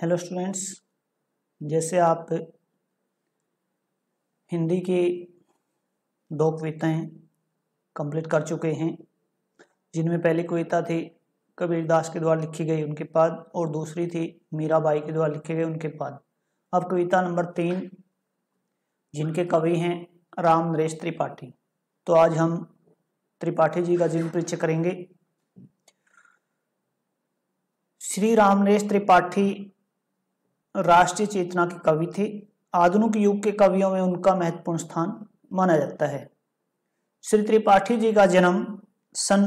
Hello students, जैसे आप हिंदी की 2 कविताएं कंप्लीट कर चुके हैं, जिनमें पहली कविता थी कबीरदास के द्वारा लिखी गई उनके बाद और दूसरी थी मीराबाई के द्वारा लिखे गए उनके बाद। अब कविता नंबर 3, जिनके कवि हैं राम नरेश त्रिपाठी। तो आज हम त्रिपाठी जी का जीवन परिचय करेंगे। श्री राम नरेश त्रिपाठी राष्ट्रीय चेतना के कवि थे। आधुनिक युग के कवियों में उनका महत्वपूर्ण स्थान माना जाता है। श्री त्रिपाठी जी का जन्म सन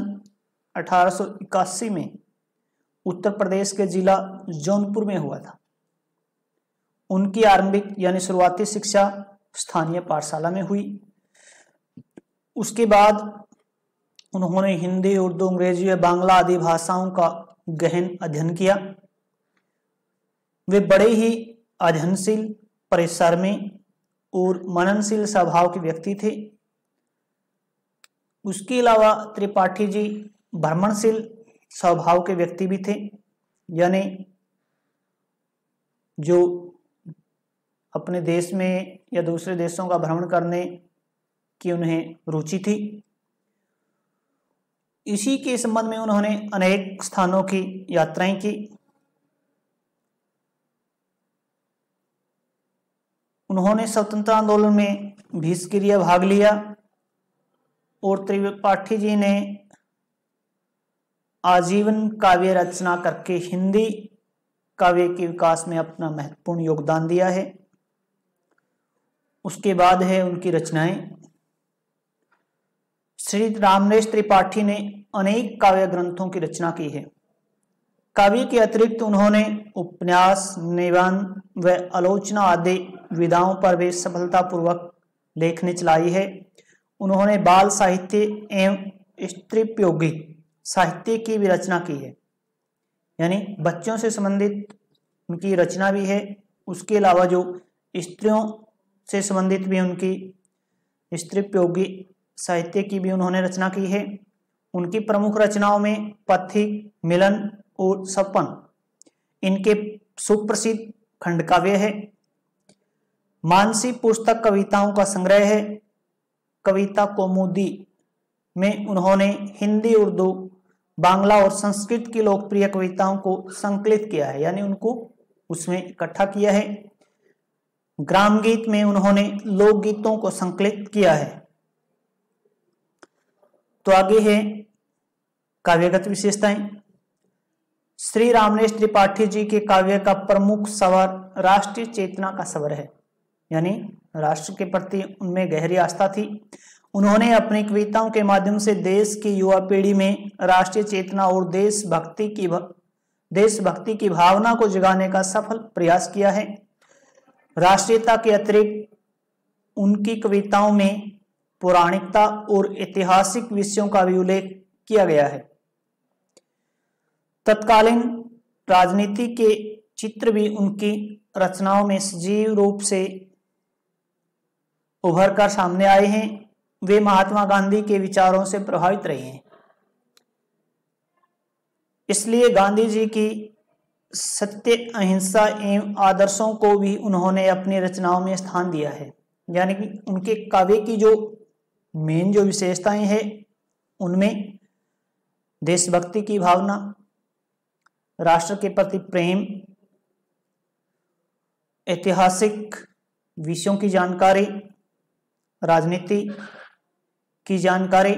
1881 में उत्तर प्रदेश के जिला जौनपुर में हुआ था। उनकी आरंभिक यानी शुरुआती शिक्षा स्थानीय पाठशाला में हुई। उसके बाद उन्होंने हिंदी, उर्दू, अंग्रेजी व बांग्ला आदि भाषाओं का गहन अध्ययन किया। वे बड़े ही अध्ययनशील, परिश्रमी और मननशील स्वभाव के व्यक्ति थे। उसके अलावा त्रिपाठी जी भ्रमणशील स्वभाव के व्यक्ति भी थे, यानी जो अपने देश में या दूसरे देशों का भ्रमण करने की उन्हें रुचि थी। इसी के संबंध में उन्होंने अनेक स्थानों की यात्राएं की। उन्होंने स्वतंत्रता आंदोलन में भी सक्रिय भाग लिया और त्रिपाठी जी ने आजीवन काव्य रचना करके हिंदी काव्य के विकास में अपना महत्वपूर्ण योगदान दिया है। उसके बाद है उनकी रचनाएं। श्री राम नरेश त्रिपाठी ने अनेक काव्य ग्रंथों की रचना की है। काव्य के अतिरिक्त उन्होंने उपन्यास, निबंध व आलोचना आदि विधाओं पर भी सफलतापूर्वक लेखनी चलाई है। उन्होंने बाल साहित्य एवं स्त्रीपयोगी साहित्य की भी रचना की है, यानी बच्चों से संबंधित उनकी रचना भी है। उसके अलावा जो स्त्रियों से संबंधित भी उनकी स्त्रीपयोगी साहित्य की भी उन्होंने रचना की है। उनकी प्रमुख रचनाओं में पथिक, मिलन और सपन इनके सुप्रसिद्ध खंडकाव्य है। मानसी पुस्तक कविताओं का संग्रह है। कविता कौमुदी में उन्होंने हिंदी, उर्दू, बांग्ला और संस्कृत की लोकप्रिय कविताओं को संकलित किया है, यानी उनको उसमें इकट्ठा किया है। ग्राम गीत में उन्होंने लोकगीतों को संकलित किया है। तो आगे है काव्यगत विशेषताएं। श्री राम नरेश त्रिपाठी जी के काव्य का प्रमुख स्वर राष्ट्रीय चेतना का स्वर है, यानी राष्ट्र के प्रति उनमें गहरी आस्था थी। उन्होंने अपनी कविताओं के माध्यम से देश की युवा पीढ़ी में राष्ट्रीय चेतना और देशभक्ति की भावना को जगाने का सफल प्रयास किया है। राष्ट्रीयता के अतिरिक्त उनकी कविताओं में पौराणिकता और ऐतिहासिक विषयों का भी उल्लेख किया गया है। तत्कालीन राजनीति के चित्र भी उनकी रचनाओं में सजीव रूप से उभर कर सामने आए हैं। वे महात्मा गांधी के विचारों से प्रभावित रहे हैं, इसलिए गांधी जी की सत्य, अहिंसा एवं आदर्शों को भी उन्होंने अपनी रचनाओं में स्थान दिया है। यानी कि उनके काव्य की जो मेन जो विशेषताएं हैं उनमें देशभक्ति की भावना, राष्ट्र के प्रति प्रेम, ऐतिहासिक विषयों की जानकारी, राजनीति की जानकारी,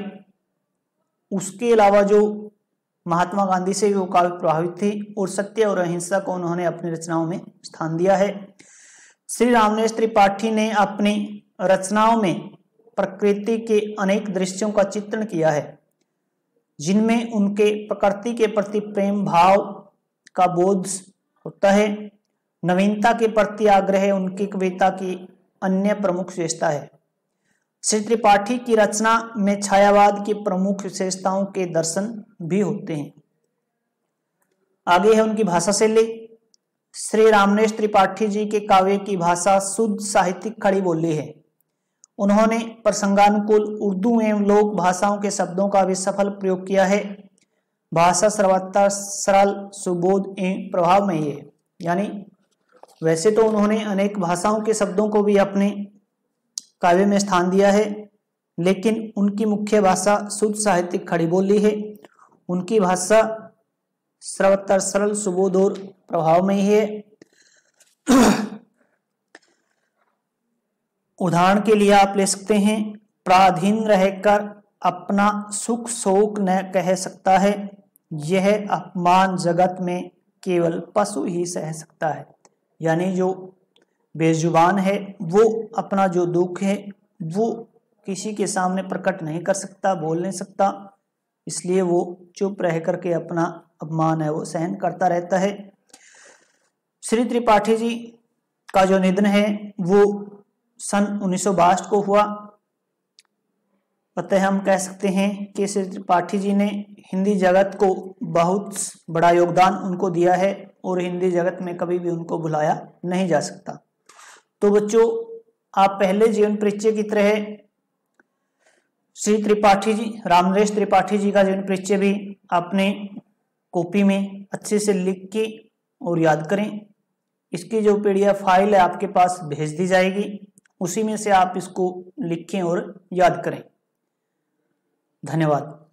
उसके अलावा जो महात्मा गांधी से वो काफी प्रभावित थे और सत्य और अहिंसा को उन्होंने अपनी रचनाओं में स्थान दिया है। श्री राम नरेश त्रिपाठी ने अपनी रचनाओं में प्रकृति के अनेक दृश्यों का चित्रण किया है, जिनमें उनके प्रकृति के प्रति प्रेम भाव का बोध होता है। नवीनता के प्रति आग्रह उनकी कविता की अन्य प्रमुख विशेषता है। श्री त्रिपाठी की रचना में छायावाद की प्रमुख विशेषताओं के दर्शन भी होते हैं। आगे है उनकी भाषा शैली। श्री राम नरेश त्रिपाठी जी के काव्य की भाषा शुद्ध साहित्यिक खड़ी बोली है। उन्होंने प्रसंगानुकूल उर्दू एवं लोक भाषाओं के शब्दों का भी सफल प्रयोग किया है। भाषा सर्वथा सरल, सुबोध एवं प्रभावमयी है। यानी वैसे तो उन्होंने अनेक भाषाओं के शब्दों को भी अपने काव्य में स्थान दिया है, लेकिन उनकी मुख्य भाषा शुद्ध साहित्यिक खड़ी बोली है। उनकी भाषा सर्वत्र सरल, सुबोध और प्रभावमयी है। उदाहरण के लिए आप ले सकते हैं, पराधीन रहकर अपना सुख शोक न कह सकता है, यह अपमान जगत में केवल पशु ही सह सकता है। यानी जो बेजुबान है वो अपना जो दुख है वो किसी के सामने प्रकट नहीं कर सकता, बोल नहीं सकता, इसलिए वो चुप रह करके अपना अपमान है वो सहन करता रहता है। श्री त्रिपाठी जी का जो निधन है वो सन 1962 को हुआ। अतः हम कह सकते हैं कि श्री त्रिपाठी जी ने हिंदी जगत को बहुत बड़ा योगदान उनको दिया है और हिंदी जगत में कभी भी उनको भुलाया नहीं जा सकता। तो बच्चों, आप पहले जीवन परिचय की तरह श्री त्रिपाठी जी, रामनरेश त्रिपाठी जी का जीवन परिचय भी अपने कॉपी में अच्छे से लिख के और याद करें। इसकी जो PDF फाइल है आपके पास भेज दी जाएगी, उसी में से आप इसको लिखें और याद करें। धन्यवाद।